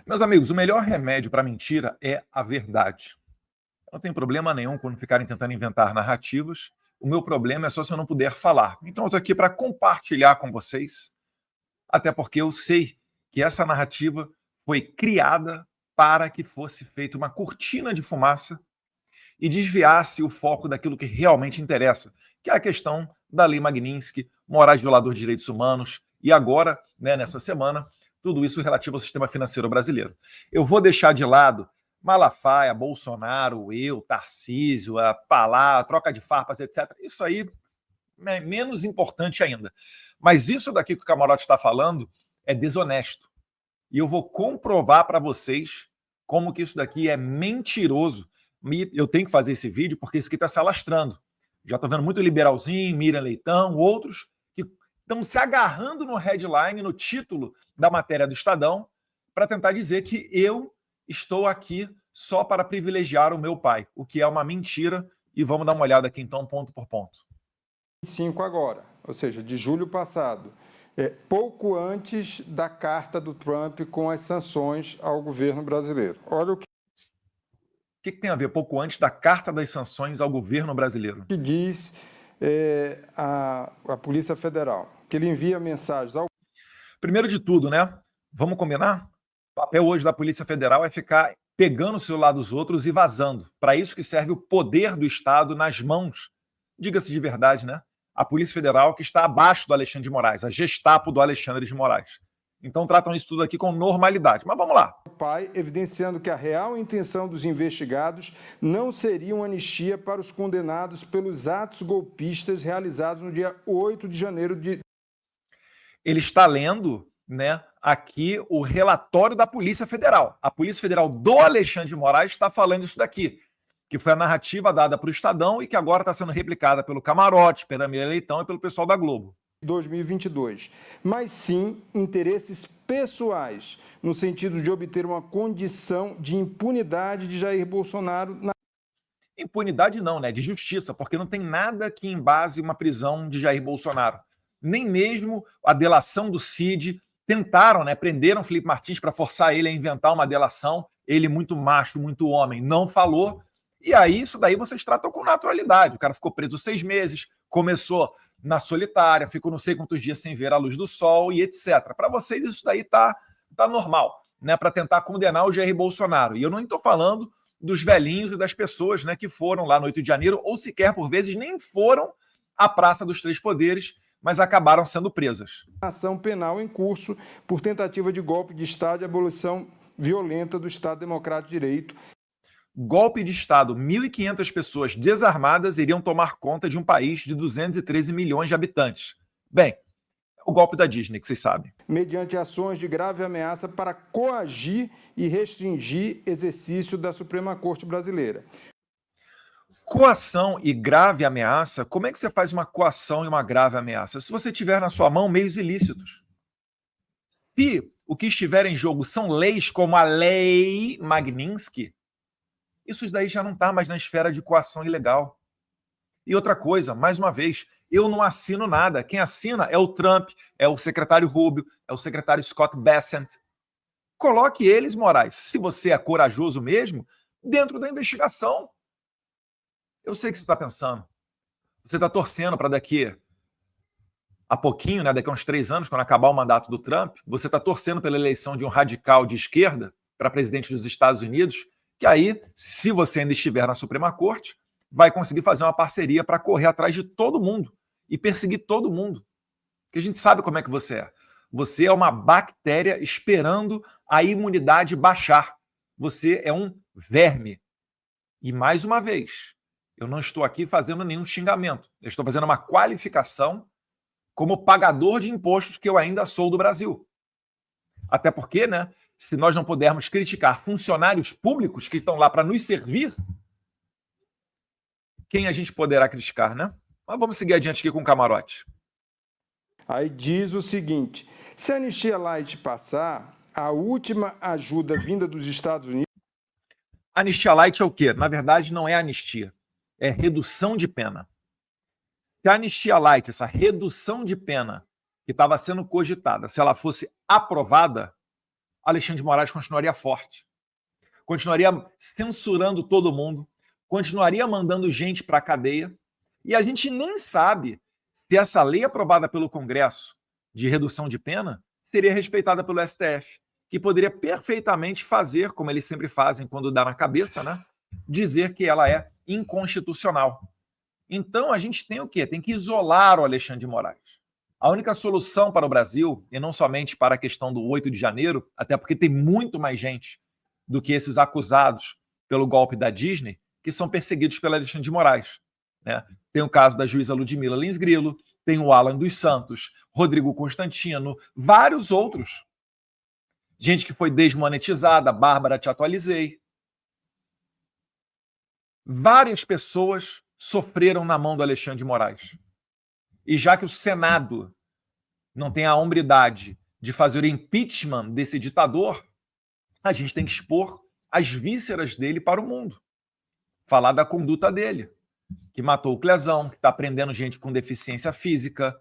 Meus amigos, o melhor remédio para a mentira é a verdade. Eu não tenho problema nenhum quando ficarem tentando inventar narrativas. O meu problema é só se eu não puder falar. Então eu estou aqui para compartilhar com vocês, até porque eu sei que essa narrativa foi criada para que fosse feita uma cortina de fumaça e desviasse o foco daquilo que realmente interessa, que é a questão da Lei Magnitsky, Moraes violador de direitos humanos, e agora, né, nessa semana, tudo isso relativo ao sistema financeiro brasileiro. Eu vou deixar de lado Malafaia, Bolsonaro, eu, Tarcísio, a Palá, a troca de farpas, etc. Isso aí é menos importante ainda. Mas isso daqui que o Camarote está falando é desonesto. E eu vou comprovar para vocês como que isso daqui é mentiroso. Eu tenho que fazer esse vídeo porque isso aqui está se alastrando. Já estou vendo muito liberalzinho, Miriam Leitão, outros que estão se agarrando no headline, no título da matéria do Estadão, para tentar dizer que eu estou aqui só para privilegiar o meu pai, o que é uma mentira. E vamos dar uma olhada aqui então, ponto por ponto. 5 agora, ou seja, de julho passado, pouco antes da carta do Trump com as sanções ao governo brasileiro. Olha o que tem a ver pouco antes da carta das sanções ao governo brasileiro? diz a Polícia Federal, que ele envia mensagens ao... Primeiro de tudo, né? Vamos combinar? O papel hoje da Polícia Federal é ficar pegando o celular dos outros e vazando. Para isso que serve o poder do Estado nas mãos, diga-se de verdade, né? A Polícia Federal que está abaixo do Alexandre de Moraes, a Gestapo do Alexandre de Moraes. Então tratam isso tudo aqui com normalidade. Mas vamos lá. Pai, evidenciando que a real intenção dos investigados não seria uma anistia para os condenados pelos atos golpistas realizados no dia 8 de janeiro de... Ele está lendo, né, aqui o relatório da Polícia Federal. A Polícia Federal do Alexandre de Moraes está falando isso daqui, que foi a narrativa dada para o Estadão e que agora está sendo replicada pelo Camarote, pela Miriam Leitão e pelo pessoal da Globo. 2022, mas sim interesses pessoais, no sentido de obter uma condição de impunidade de Jair Bolsonaro. Impunidade não, né? De justiça, porque não tem nada que embase uma prisão de Jair Bolsonaro. Nem mesmo a delação do Cid. Tentaram, né? Prenderam Felipe Martins para forçar ele a inventar uma delação. Ele, muito macho, muito homem, não falou. E aí, isso daí vocês tratam com naturalidade. O cara ficou preso 6 meses, começou na solitária, ficou não sei quantos dias sem ver a luz do sol e etc. Para vocês, isso daí tá normal, né? Para tentar condenar o Jair Bolsonaro. E eu não estou falando dos velhinhos e das pessoas, né, que foram lá no 8 de janeiro, ou sequer, por vezes, nem foram à Praça dos Três Poderes, mas acabaram sendo presas. Ação penal em curso por tentativa de golpe de Estado e abolição violenta do Estado Democrático de Direito. Golpe de Estado. 1.500 pessoas desarmadas iriam tomar conta de um país de 213 milhões de habitantes. Bem, o golpe da Disney, que vocês sabem. Mediante ações de grave ameaça para coagir e restringir exercício da Suprema Corte Brasileira. Coação e grave ameaça, como é que você faz uma coação e uma grave ameaça? Se você tiver na sua mão meios ilícitos. Se o que estiver em jogo são leis como a Lei Magnitsky, isso daí já não está mais na esfera de coação ilegal. E outra coisa, mais uma vez, eu não assino nada. Quem assina é o Trump, é o secretário Rubio, é o secretário Scott Bessent. Coloque eles, Moraes, se você é corajoso mesmo, dentro da investigação. Eu sei o que você está pensando. Você está torcendo para daqui a pouquinho, né, daqui a uns 3 anos, quando acabar o mandato do Trump, você está torcendo pela eleição de um radical de esquerda para presidente dos Estados Unidos, que aí, se você ainda estiver na Suprema Corte, vai conseguir fazer uma parceria para correr atrás de todo mundo e perseguir todo mundo. Porque a gente sabe como é que você é. Você é uma bactéria esperando a imunidade baixar. Você é um verme. E, mais uma vez, eu não estou aqui fazendo nenhum xingamento. Eu estou fazendo uma qualificação como pagador de impostos que eu ainda sou do Brasil. Até porque, né, se nós não pudermos criticar funcionários públicos que estão lá para nos servir, quem a gente poderá criticar, né? Mas vamos seguir adiante aqui com o Camarote. Aí diz o seguinte: se a anistia light passar, a última ajuda vinda dos Estados Unidos... Anistia light é o quê? Na verdade, não é anistia. É redução de pena. Se a anistia light, essa redução de pena que estava sendo cogitada, se ela fosse aprovada, Alexandre de Moraes continuaria forte, continuaria censurando todo mundo, continuaria mandando gente para a cadeia, e a gente nem sabe se essa lei aprovada pelo Congresso de redução de pena seria respeitada pelo STF, que poderia perfeitamente fazer, como eles sempre fazem quando dá na cabeça, né? Dizer que ela é inconstitucional. Então, a gente tem o quê? Tem que isolar o Alexandre de Moraes. A única solução para o Brasil, e não somente para a questão do 8 de janeiro, até porque tem muito mais gente do que esses acusados pelo golpe da Disney, que são perseguidos pelo Alexandre de Moraes. Né? Tem o caso da juíza Ludmila Lins Grilo, tem o Alan dos Santos, Rodrigo Constantino, vários outros. Gente que foi desmonetizada, Bárbara, te atualizei. Várias pessoas sofreram na mão do Alexandre de Moraes. E já que o Senado não tem a hombridade de fazer o impeachment desse ditador, a gente tem que expor as vísceras dele para o mundo. Falar da conduta dele, que matou o Clezão, que está prendendo gente com deficiência física.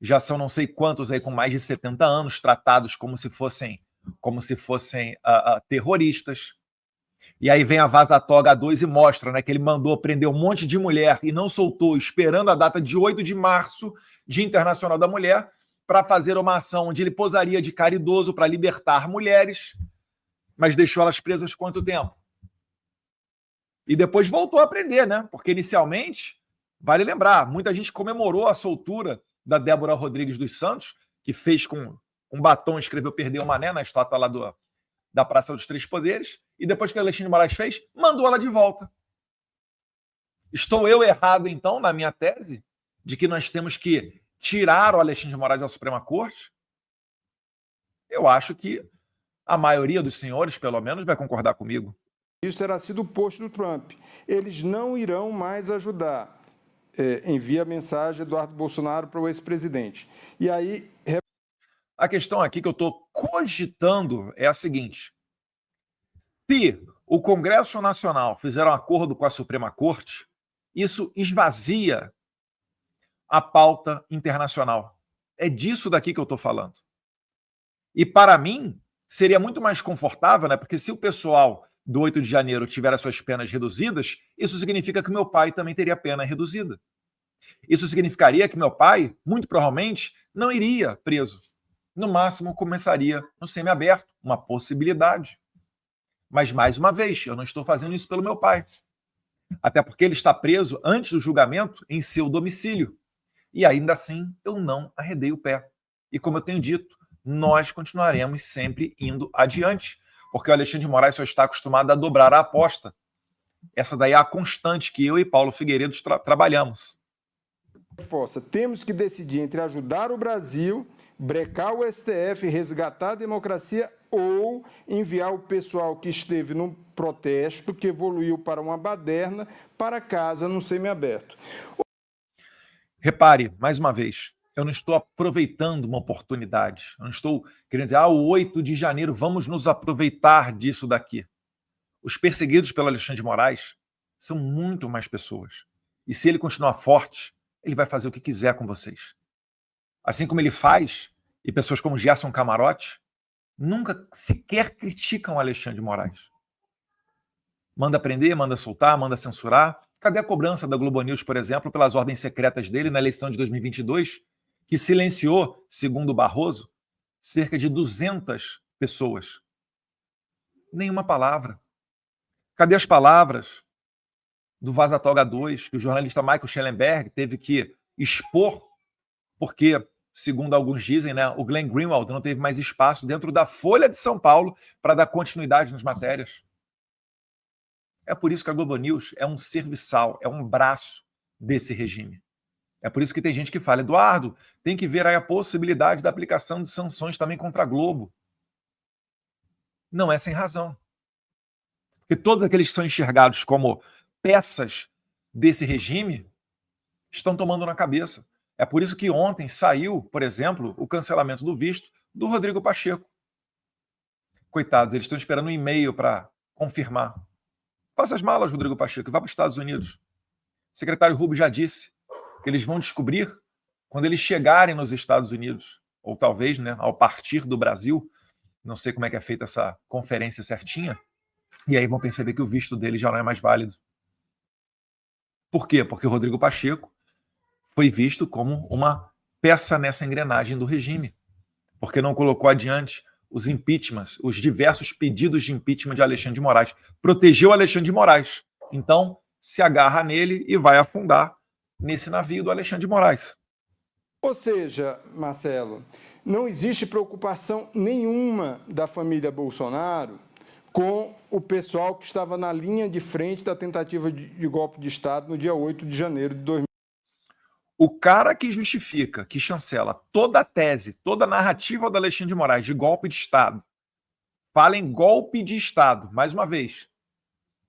Já são não sei quantos aí com mais de 70 anos, tratados como se fossem terroristas. E aí vem a Vaza Toga 2 e mostra, né, que ele mandou prender um monte de mulher e não soltou, esperando a data de 8 de março, Dia Internacional da Mulher, para fazer uma ação onde ele posaria de caridoso para libertar mulheres, mas deixou elas presas quanto tempo? E depois voltou a prender, né? Porque inicialmente, vale lembrar, muita gente comemorou a soltura da Débora Rodrigues dos Santos, que fez com um batom, escreveu "Perdeu o Mané" na estátua lá da Praça dos Três Poderes, e depois que o Alexandre de Moraes fez, mandou ela de volta. Estou eu errado, então, na minha tese, de que nós temos que tirar o Alexandre de Moraes da Suprema Corte? Eu acho que a maioria dos senhores, pelo menos, vai concordar comigo. Isso terá sido posto do Trump. Eles não irão mais ajudar. Envia a mensagem Eduardo Bolsonaro para o ex-presidente. E aí... A questão aqui que eu estou cogitando é a seguinte: se o Congresso Nacional fizer um acordo com a Suprema Corte, isso esvazia a pauta internacional. É disso daqui que eu estou falando. E para mim, seria muito mais confortável, né? Porque se o pessoal do 8 de janeiro tiver as suas penas reduzidas, isso significa que meu pai também teria pena reduzida. Isso significaria que meu pai, muito provavelmente, não iria preso. No máximo, começaria no semiaberto, uma possibilidade. Mas, mais uma vez, eu não estou fazendo isso pelo meu pai. Até porque ele está preso antes do julgamento em seu domicílio. E ainda assim, eu não arredei o pé. E como eu tenho dito, nós continuaremos sempre indo adiante, porque o Alexandre de Moraes só está acostumado a dobrar a aposta. Essa daí é a constante que eu e Paulo Figueiredo trabalhamos. Força, temos que decidir entre ajudar o Brasil, brecar o STF, resgatar a democracia ou enviar o pessoal que esteve num protesto, que evoluiu para uma baderna, para casa no semiaberto. Repare, mais uma vez, eu não estou aproveitando uma oportunidade. Eu não estou querendo dizer, o 8 de janeiro, vamos nos aproveitar disso daqui. Os perseguidos pelo Alexandre de Moraes são muito mais pessoas. E se ele continuar forte, ele vai fazer o que quiser com vocês. Assim como ele faz, e pessoas como Gerson Camarote nunca sequer criticam o Alexandre de Moraes. Manda prender, manda soltar, manda censurar. Cadê a cobrança da Globo News, por exemplo, pelas ordens secretas dele na eleição de 2022, que silenciou, segundo o Barroso, cerca de 200 pessoas? Nenhuma palavra. Cadê as palavras do Vaza Toga 2, que o jornalista Michael Schellenberg teve que expor, porque, segundo alguns dizem, né, o Glenn Greenwald não teve mais espaço dentro da Folha de São Paulo para dar continuidade nas matérias? É por isso que a Globo News é um serviçal, é um braço desse regime. É por isso que tem gente que fala, Eduardo, tem que ver aí a possibilidade da aplicação de sanções também contra a Globo. Não é sem razão. Porque todos aqueles que são enxergados como peças desse regime estão tomando na cabeça. É por isso que ontem saiu, por exemplo, o cancelamento do visto do Rodrigo Pacheco. Coitados, eles estão esperando um e-mail para confirmar. Faça as malas, Rodrigo Pacheco, e vá para os Estados Unidos. O secretário Rubio já disse que eles vão descobrir quando eles chegarem nos Estados Unidos, ou talvez, né, ao partir do Brasil, Não sei como é que é feita essa conferência certinha. E aí vão perceber que o visto dele já não é mais válido. Por quê? Porque o Rodrigo Pacheco foi visto como uma peça nessa engrenagem do regime, porque não colocou adiante os impeachments, os diversos pedidos de impeachment de Alexandre de Moraes. Protegeu Alexandre de Moraes. Então, se agarra nele e vai afundar nesse navio do Alexandre de Moraes. Ou seja, Marcelo, não existe preocupação nenhuma da família Bolsonaro com o pessoal que estava na linha de frente da tentativa de golpe de Estado no dia 8 de janeiro de 2000. O cara que justifica, que chancela toda a tese, toda a narrativa do Alexandre de Moraes de golpe de Estado, fala em golpe de Estado, mais uma vez.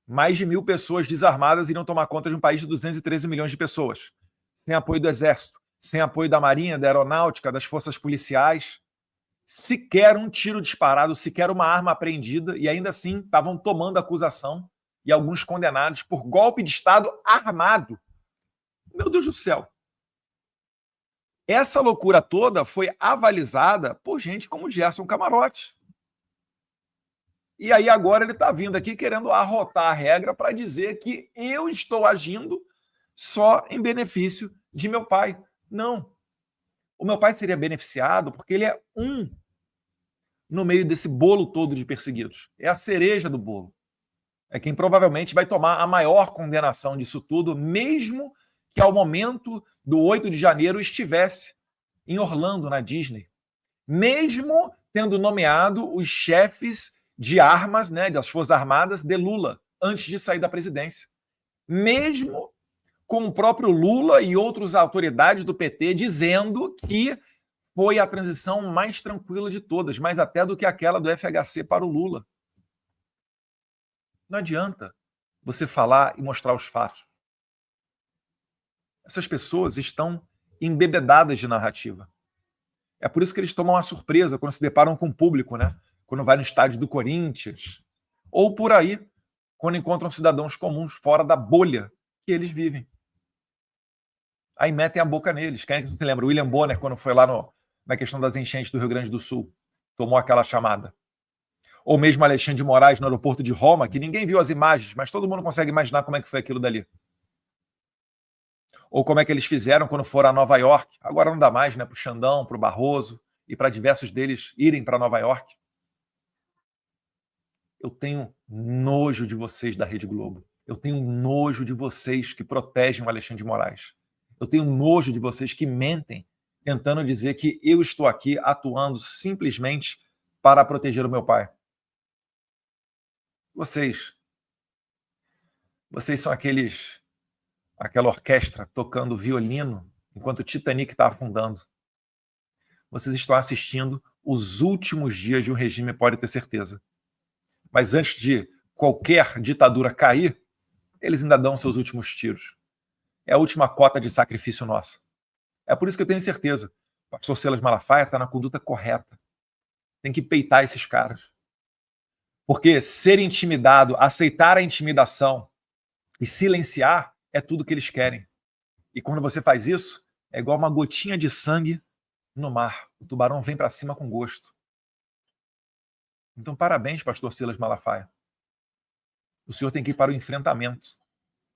Mais de 1.000 pessoas desarmadas iriam tomar conta de um país de 213 milhões de pessoas, sem apoio do Exército, sem apoio da Marinha, da Aeronáutica, das forças policiais, sequer um tiro disparado, sequer uma arma apreendida, e ainda assim estavam tomando acusação e alguns condenados por golpe de Estado armado. Meu Deus do céu. Essa loucura toda foi avalizada por gente como Gerson Camarote. E aí agora ele está vindo aqui querendo arrotar a regra para dizer que eu estou agindo só em benefício de meu pai. Não. O meu pai seria beneficiado porque ele é um no meio desse bolo todo de perseguidos. É a cereja do bolo. É quem provavelmente vai tomar a maior condenação disso tudo, mesmo que ao momento do 8 de janeiro estivesse em Orlando, na Disney. Mesmo tendo nomeado os chefes de armas, né, das Forças Armadas de Lula, antes de sair da presidência. Mesmo com o próprio Lula e outras autoridades do PT dizendo que foi a transição mais tranquila de todas, mais até do que aquela do FHC para o Lula. Não adianta você falar e mostrar os fatos. Essas pessoas estão embebedadas de narrativa. É por isso que eles tomam uma surpresa quando se deparam com o público, né? Quando vai no estádio do Corinthians, ou por aí, quando encontram cidadãos comuns fora da bolha que eles vivem. Aí metem a boca neles. Quem é que você lembra? O William Bonner, quando foi lá na questão das enchentes do Rio Grande do Sul, tomou aquela chamada. Ou mesmo Alexandre de Moraes no aeroporto de Roma, que ninguém viu as imagens, mas todo mundo consegue imaginar como é que foi aquilo dali. Ou como é que eles fizeram quando foram a Nova York. Agora não dá mais, né? Para o Xandão, para o Barroso e para diversos deles irem para Nova York. Eu tenho nojo de vocês da Rede Globo. Eu tenho nojo de vocês que protegem o Alexandre de Moraes. Eu tenho nojo de vocês que mentem, tentando dizer que eu estou aqui atuando simplesmente para proteger o meu pai. Vocês são aquela orquestra tocando violino enquanto o Titanic está afundando. Vocês estão assistindo os últimos dias de um regime, pode ter certeza. Mas antes de qualquer ditadura cair, eles ainda dão seus últimos tiros. É a última cota de sacrifício nossa. É por isso que eu tenho certeza. O pastor Silas Malafaia está na conduta correta. Tem que peitar esses caras. Porque ser intimidado, aceitar a intimidação e silenciar é tudo que eles querem. E quando você faz isso, é igual uma gotinha de sangue no mar. O tubarão vem para cima com gosto. Então, parabéns, pastor Silas Malafaia. O senhor tem que ir para o enfrentamento.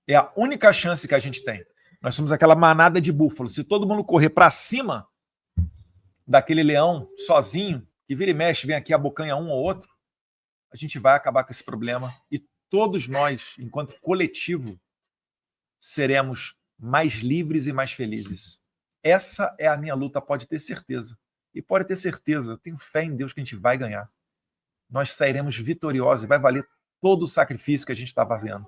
É a única chance que a gente tem. Nós somos aquela manada de búfalo. Se todo mundo correr para cima daquele leão sozinho, que vira e mexe, vem aqui abocanha um ou outro, a gente vai acabar com esse problema e todos nós, enquanto coletivo, seremos mais livres e mais felizes. Essa é a minha luta, pode ter certeza. E pode ter certeza, eu tenho fé em Deus que a gente vai ganhar. Nós sairemos vitoriosos e vai valer todo o sacrifício que a gente está fazendo.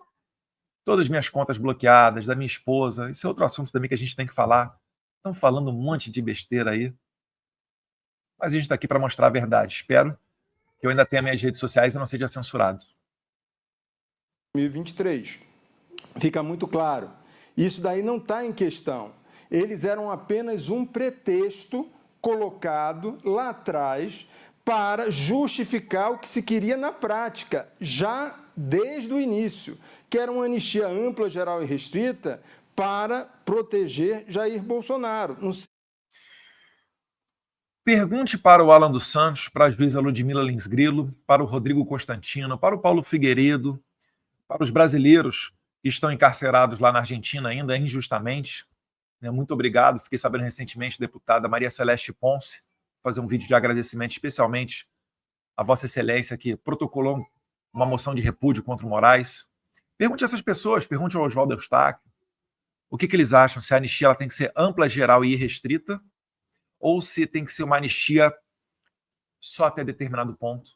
Todas as minhas contas bloqueadas, da minha esposa, esse é outro assunto também que a gente tem que falar. Estão falando um monte de besteira aí. Mas a gente está aqui para mostrar a verdade. Espero que eu ainda tenha minhas redes sociais e não seja censurado. 2023. Fica muito claro. Isso daí não está em questão. Eles eram apenas um pretexto colocado lá atrás para justificar o que se queria na prática, já desde o início, que era uma anistia ampla, geral e restrita para proteger Jair Bolsonaro. Pergunte para o Alan dos Santos, para a juíza Ludmila Lins Grilo, para o Rodrigo Constantino, para o Paulo Figueiredo, para os brasileiros que estão encarcerados lá na Argentina ainda injustamente. Muito obrigado. Fiquei sabendo recentemente, deputada Maria Celeste Ponce, fazer um vídeo de agradecimento especialmente a Vossa Excelência que protocolou uma moção de repúdio contra o Moraes. Pergunte a essas pessoas, pergunte ao Oswaldo Eustáquio, o que eles acham, se a anistia ela tem que ser ampla, geral e irrestrita, ou se tem que ser uma anistia só até determinado ponto,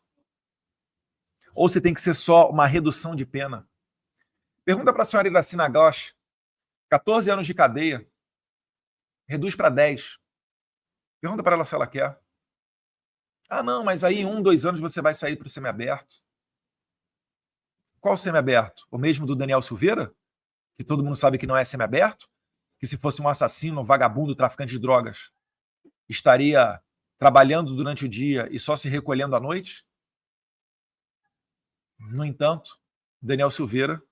ou se tem que ser só uma redução de pena. Pergunta para a senhora Iracina Ghosh, 14 anos de cadeia, reduz para 10. Pergunta para ela se ela quer. Ah, não, mas aí em 1, 2 anos você vai sair para o semiaberto. Qual semiaberto? O mesmo do Daniel Silveira? Que todo mundo sabe que não é semiaberto? Que se fosse um assassino, um vagabundo, traficante de drogas, estaria trabalhando durante o dia e só se recolhendo à noite? No entanto, Daniel Silveira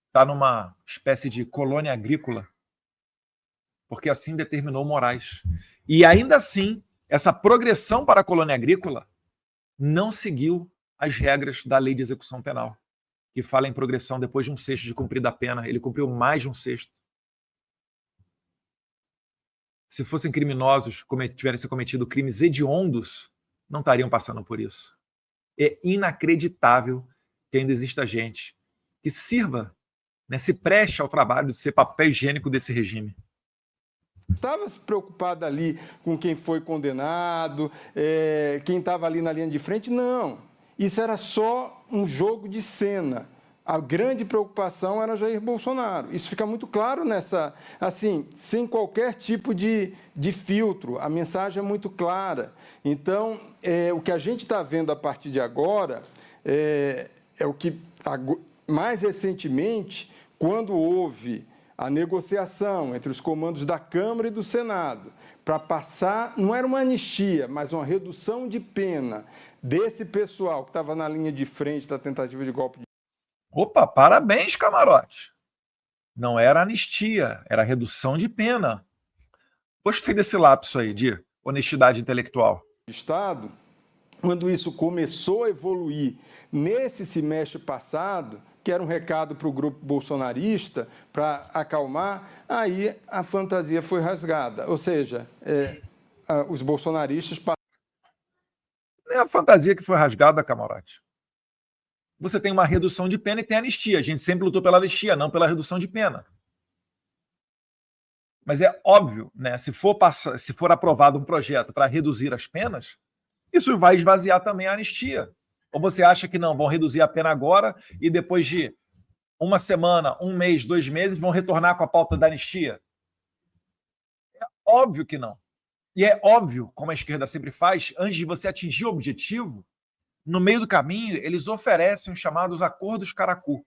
está numa espécie de colônia agrícola, porque assim determinou Moraes. E ainda assim, essa progressão para a colônia agrícola não seguiu as regras da lei de execução penal, que fala em progressão depois de 1/6 de cumprida a pena. Ele cumpriu mais de 1/6. Se fossem criminosos, tivessem cometido crimes hediondos, não estariam passando por isso. É inacreditável que ainda exista gente que sirva, se preste ao trabalho de ser papel higiênico desse regime. Estava preocupado ali com quem foi condenado, quem estava ali na linha de frente? Não. Isso era só um jogo de cena. A grande preocupação era Jair Bolsonaro. Isso fica muito claro nessa, assim, sem qualquer tipo de filtro. A mensagem é muito clara. Então, o que a gente está vendo a partir de agora é o que, mais recentemente, quando houve a negociação entre os comandos da Câmara e do Senado para passar, não era uma anistia, mas uma redução de pena desse pessoal que estava na linha de frente da tentativa de golpe de... Opa, parabéns, camarote. Não era anistia, era redução de pena. Gostei desse lapso aí de honestidade intelectual. Estado, quando isso começou a evoluir nesse semestre passado, que era um recado para o grupo bolsonarista, para acalmar, aí a fantasia foi rasgada. Ou seja, os bolsonaristas... Não é a fantasia que foi rasgada, camarote. Você tem uma redução de pena e tem anistia. A gente sempre lutou pela anistia, não pela redução de pena. Mas é óbvio, se for aprovado um projeto para reduzir as penas, isso vai esvaziar também a anistia. Ou você acha que não, vão reduzir a pena agora e depois de uma semana, 1 mês, 2 meses, vão retornar com a pauta da anistia? É óbvio que não. E é óbvio, como a esquerda sempre faz, antes de você atingir o objetivo, no meio do caminho, eles oferecem os chamados acordos caracu.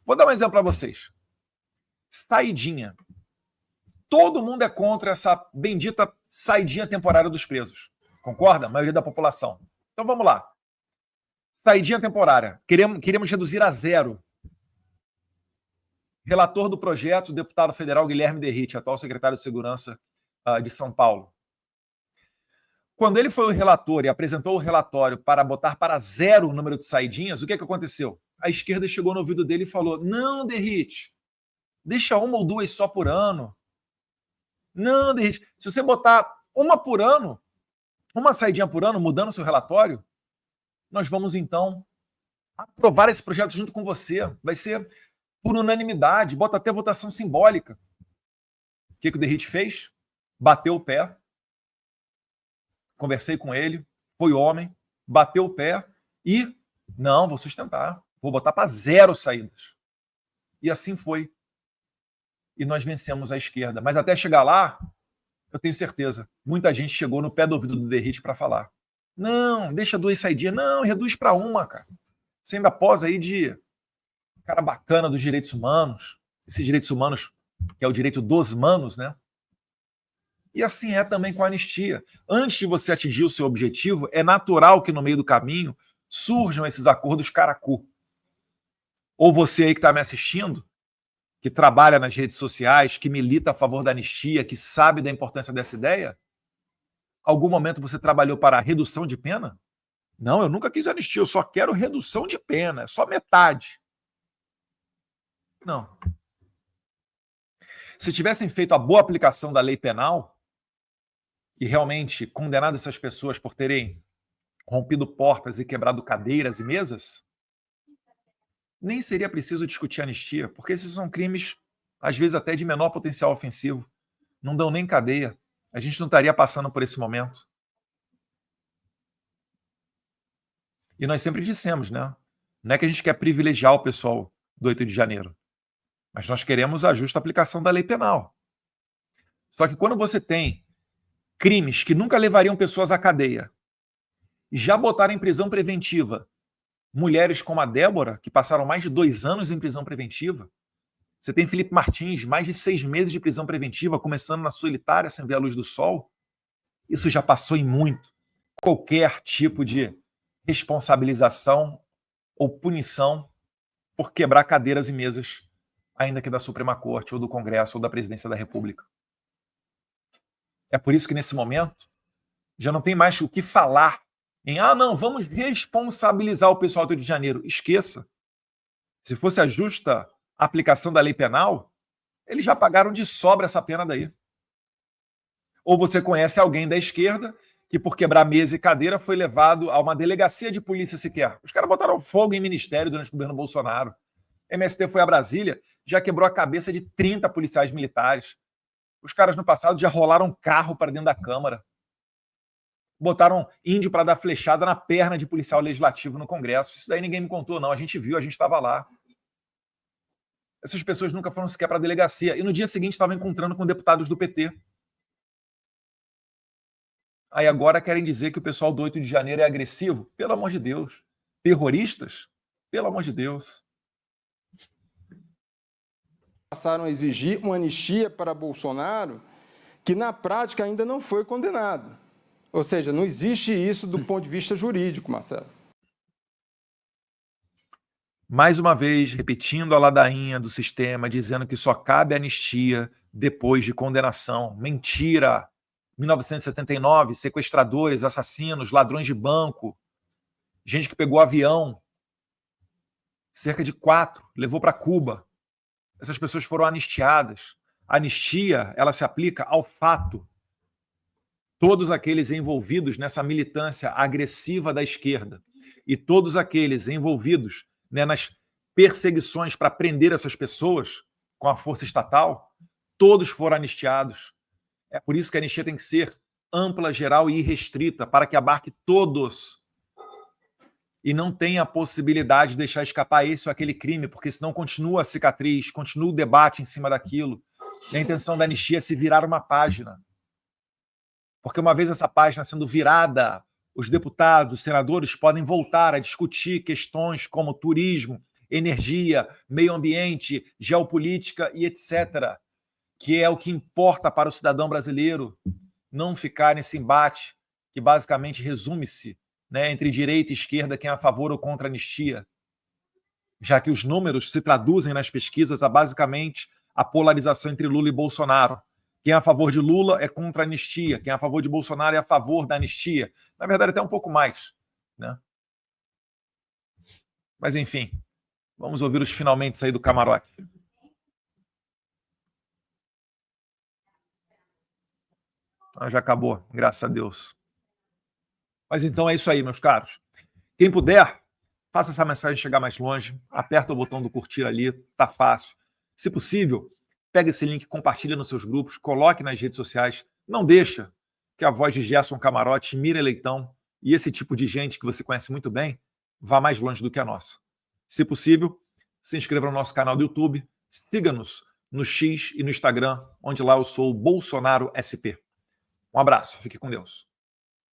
Vou dar um exemplo para vocês. Saidinha. Todo mundo é contra essa bendita saidinha temporária dos presos. Concorda? A maioria da população. Então vamos lá. Saidinha temporária. Queremos reduzir a 0. Relator do projeto, o deputado federal Guilherme Derrite, atual secretário de Segurança de São Paulo. Quando ele foi o relator e apresentou o relatório para botar para 0 o número de saidinhas, o que aconteceu? A esquerda chegou no ouvido dele e falou: não, Derrite, deixa 1 ou 2 só por ano. Não, Derrite, se você botar uma por ano, uma saidinha por ano, mudando o seu relatório, nós vamos então aprovar esse projeto junto com você. Vai ser por unanimidade, bota até votação simbólica. O que o Derrite fez? Bateu o pé. Conversei com ele, foi homem, bateu o pé e, não, vou sustentar, vou botar para 0 saídas. E assim foi. E nós vencemos a esquerda. Mas até chegar lá, eu tenho certeza, muita gente chegou no pé do ouvido do Derrite para falar: não, deixa 2 saidinhas, não, reduz para 1, cara. Você ainda posa aí de cara bacana dos direitos humanos, esses direitos humanos, que é o direito dos manos, né? E assim é também com a anistia. Antes de você atingir o seu objetivo, é natural que no meio do caminho surjam esses acordos caracu. Ou você aí que está me assistindo, que trabalha nas redes sociais, que milita a favor da anistia, que sabe da importância dessa ideia, Algum momento você trabalhou para a redução de pena? Não, eu nunca quis anistia, eu só quero redução de pena, só metade. Não. Se tivessem feito a boa aplicação da lei penal e realmente condenado essas pessoas por terem rompido portas e quebrado cadeiras e mesas, nem seria preciso discutir anistia, porque esses são crimes, às vezes até de menor potencial ofensivo. Não dão nem cadeia. A gente não estaria passando por esse momento. E nós sempre dissemos, né? Não é que a gente quer privilegiar o pessoal do 8 de janeiro, mas nós queremos a justa aplicação da lei penal. Só que quando você tem crimes que nunca levariam pessoas à cadeia e já botaram em prisão preventiva mulheres como a Débora, que passaram mais de 2 anos em prisão preventiva, você tem Felipe Martins, mais de 6 meses de prisão preventiva, começando na solitária sem ver a luz do sol, isso já passou em muito. Qualquer tipo de responsabilização ou punição por quebrar cadeiras e mesas, ainda que da Suprema Corte, ou do Congresso, ou da Presidência da República. É por isso que, nesse momento, já não tem mais o que falar em, não, vamos responsabilizar o pessoal do Rio de Janeiro. Esqueça. Se fosse a justa aplicação da lei penal, eles já pagaram de sobra essa pena daí. Ou você conhece alguém da esquerda que, por quebrar mesa e cadeira, foi levado a uma delegacia de polícia sequer. Os caras botaram fogo em ministério durante o governo Bolsonaro. MST foi a Brasília, já quebrou a cabeça de 30 policiais militares. Os caras no passado já rolaram carro para dentro da Câmara. Botaram índio para dar flechada na perna de policial legislativo no Congresso. Isso daí ninguém me contou, não. A gente viu, a gente estava lá. Essas pessoas nunca foram sequer para a delegacia. E no dia seguinte estavam encontrando com deputados do PT. Aí agora querem dizer que o pessoal do 8 de janeiro é agressivo? Pelo amor de Deus. Terroristas? Pelo amor de Deus. Passaram a exigir uma anistia para Bolsonaro, que na prática ainda não foi condenado. Ou seja, não existe isso do ponto de vista jurídico, Marcelo. Mais uma vez, repetindo a ladainha do sistema, dizendo que só cabe anistia depois de condenação. Mentira! 1979, sequestradores, assassinos, ladrões de banco, gente que pegou avião, cerca de 4, levou para Cuba. Essas pessoas foram anistiadas. A anistia, ela se aplica ao fato. Todos aqueles envolvidos nessa militância agressiva da esquerda e todos aqueles envolvidos, né, nas perseguições para prender essas pessoas com a força estatal, todos foram anistiados. É por isso que a anistia tem que ser ampla, geral e irrestrita, para que abarque todos e não tenha a possibilidade de deixar escapar esse ou aquele crime, porque senão continua a cicatriz, continua o debate em cima daquilo. E a intenção da anistia é se virar uma página. Porque uma vez essa página sendo virada, os deputados, os senadores podem voltar a discutir questões como turismo, energia, meio ambiente, geopolítica e etc., que é o que importa para o cidadão brasileiro, não ficar nesse embate que basicamente resume-se, né, entre direita e esquerda, quem é a favor ou contra a anistia, já que os números se traduzem nas pesquisas a basicamente a polarização entre Lula e Bolsonaro. Quem é a favor de Lula é contra a anistia, quem é a favor de Bolsonaro é a favor da anistia. Na verdade, até um pouco mais, né? Mas, enfim, vamos ouvir os finalmente aí do camarote. Já acabou, graças a Deus. Mas então é isso aí, meus caros. Quem puder, faça essa mensagem chegar mais longe, aperta o botão do curtir ali, tá fácil. Se possível, pega esse link, compartilha nos seus grupos, coloque nas redes sociais. Não deixa que a voz de Gerson Camarote, Mira Leitão e esse tipo de gente que você conhece muito bem vá mais longe do que a nossa. Se possível, se inscreva no nosso canal do YouTube, siga-nos no X e no Instagram, onde lá eu sou o Bolsonaro SP. Um abraço, fique com Deus.